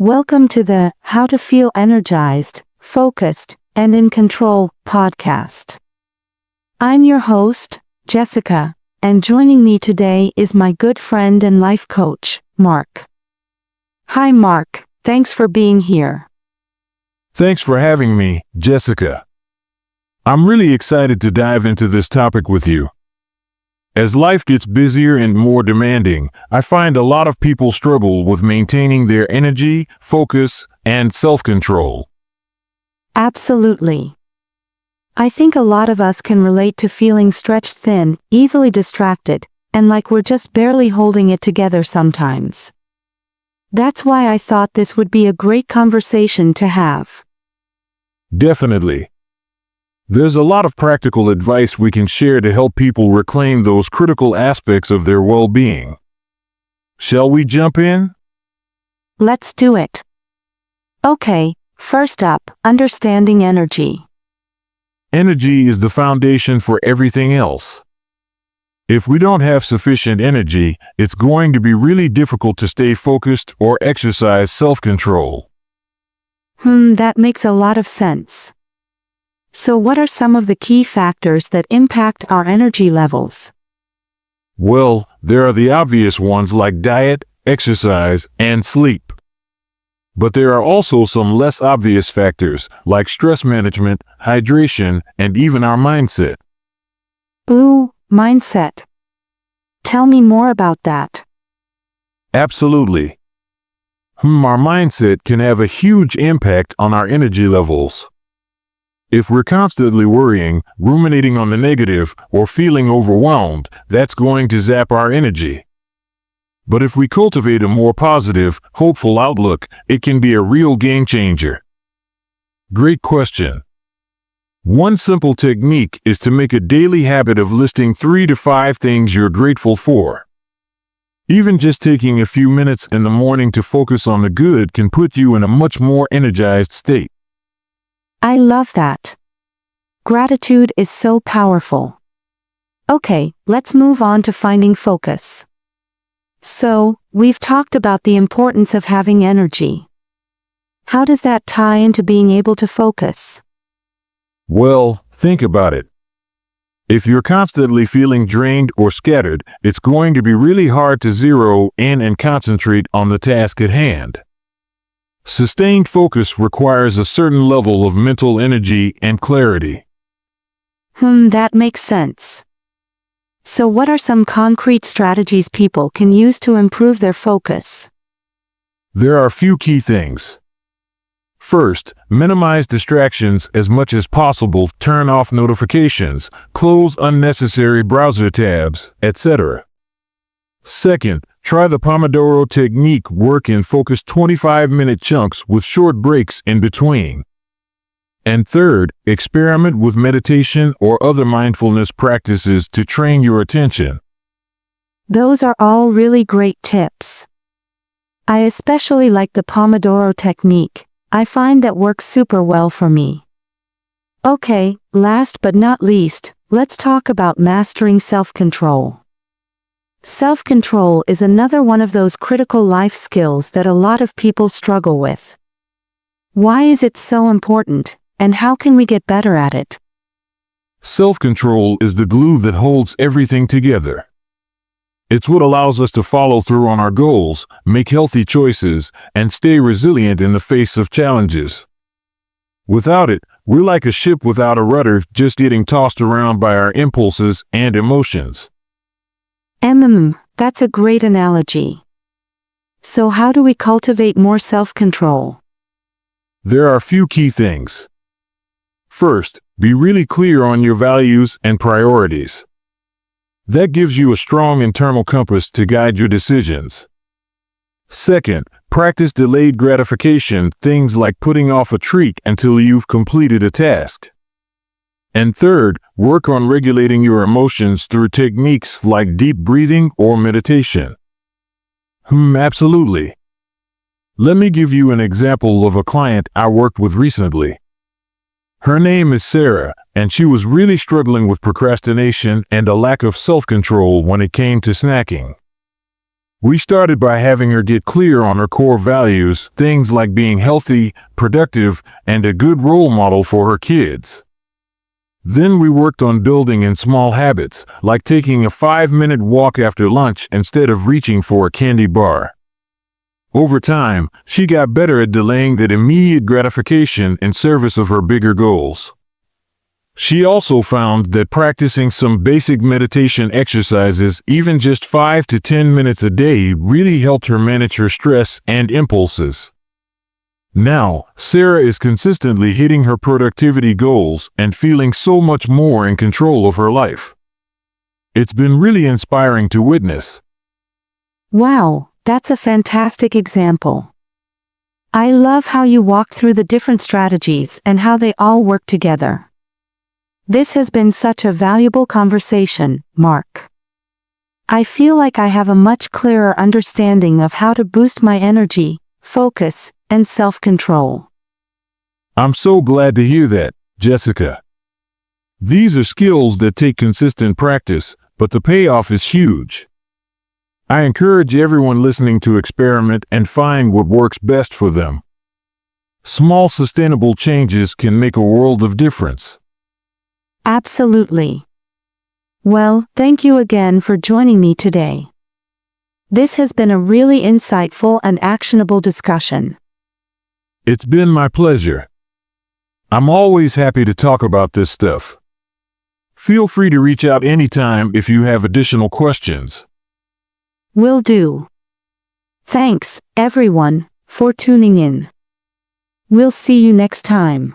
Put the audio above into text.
Welcome to the How to Feel Energized, Focused, and in Control podcast. I'm your host, Jessica, and joining me today is my good friend and life coach, Mark. Hi Mark, thanks for being here. Thanks for having me, Jessica. I'm really excited to dive into this topic with you. As life gets busier and more demanding, I find a lot of people struggle with maintaining their energy, focus, and self-control. Absolutely. I think a lot of us can relate to feeling stretched thin, easily distracted, and like we're just barely holding it together sometimes. That's why I thought this would be a great conversation to have. Definitely. There's a lot of practical advice we can share to help people reclaim those critical aspects of their well-being. Shall we jump in? Let's do it. Okay, first up, understanding energy. Energy is the foundation for everything else. If we don't have sufficient energy, it's going to be really difficult to stay focused or exercise self-control. That makes a lot of sense. So what are some of the key factors that impact our energy levels? Well, there are the obvious ones like diet, exercise, and sleep. But there are also some less obvious factors like stress management, hydration, and even our mindset. Ooh, mindset. Tell me more about that. Absolutely. Our mindset can have a huge impact on our energy levels. If we're constantly worrying, ruminating on the negative, or feeling overwhelmed, that's going to zap our energy. But if we cultivate a more positive, hopeful outlook, it can be a real game changer. Great question. One simple technique is to make a daily habit of listing 3 to 5 things you're grateful for. Even just taking a few minutes in the morning to focus on the good can put you in a much more energized state. I love that. Gratitude is so powerful. Okay, let's move on to finding focus. So, we've talked about the importance of having energy. How does that tie into being able to focus? Well, think about it. If you're constantly feeling drained or scattered, it's going to be really hard to zero in and concentrate on the task at hand. Sustained focus requires a certain level of mental energy and clarity. That makes sense. So what are some concrete strategies people can use to improve their focus? There are a few key things. First, minimize distractions as much as possible, turn off notifications, close unnecessary browser tabs, etc. Second, try the Pomodoro technique, work in focused 25-minute chunks with short breaks in between. And third, experiment with meditation or other mindfulness practices to train your attention. Those are all really great tips. I especially like the Pomodoro technique. I find that works super well for me. Okay, last but not least, let's talk about mastering self-control. Self-control is another one of those critical life skills that a lot of people struggle with. Why is it so important, and how can we get better at it? Self-control is the glue that holds everything together. It's what allows us to follow through on our goals, make healthy choices, and stay resilient in the face of challenges. Without it, we're like a ship without a rudder, just getting tossed around by our impulses and emotions. That's a great analogy. So how do we cultivate more self-control? There are a few key things. First, be really clear on your values and priorities. That gives you a strong internal compass to guide your decisions. Second, practice delayed gratification, things like putting off a treat until you've completed a task. And third, work on regulating your emotions through techniques like deep breathing or meditation. Absolutely. Let me give you an example of a client I worked with recently. Her name is Shere, and she was really struggling with procrastination and a lack of self-control when it came to snacking. We started by having her get clear on her core values, things like being healthy, productive, and a good role model for her kids. Then we worked on building in small habits, like taking a 5-minute walk after lunch instead of reaching for a candy bar. Over time, she got better at delaying that immediate gratification in service of her bigger goals. She also found that practicing some basic meditation exercises, even just 5 to 10 minutes a day, really helped her manage her stress and impulses. Now, Shere is consistently hitting her productivity goals and feeling so much more in control of her life. It's been really inspiring to witness. Wow, that's a fantastic example. I love how you walk through the different strategies and how they all work together. This has been such a valuable conversation, Mark. I feel like I have a much clearer understanding of how to boost my energy, focus, and self-control. I'm so glad to hear that, Jessica. These are skills that take consistent practice, but the payoff is huge. I encourage everyone listening to experiment and find what works best for them. Small sustainable changes can make a world of difference. Absolutely. Well, thank you again for joining me today. This has been a really insightful and actionable discussion. It's been my pleasure. I'm always happy to talk about this stuff. Feel free to reach out anytime if you have additional questions. Will do. Thanks, everyone, for tuning in. We'll see you next time.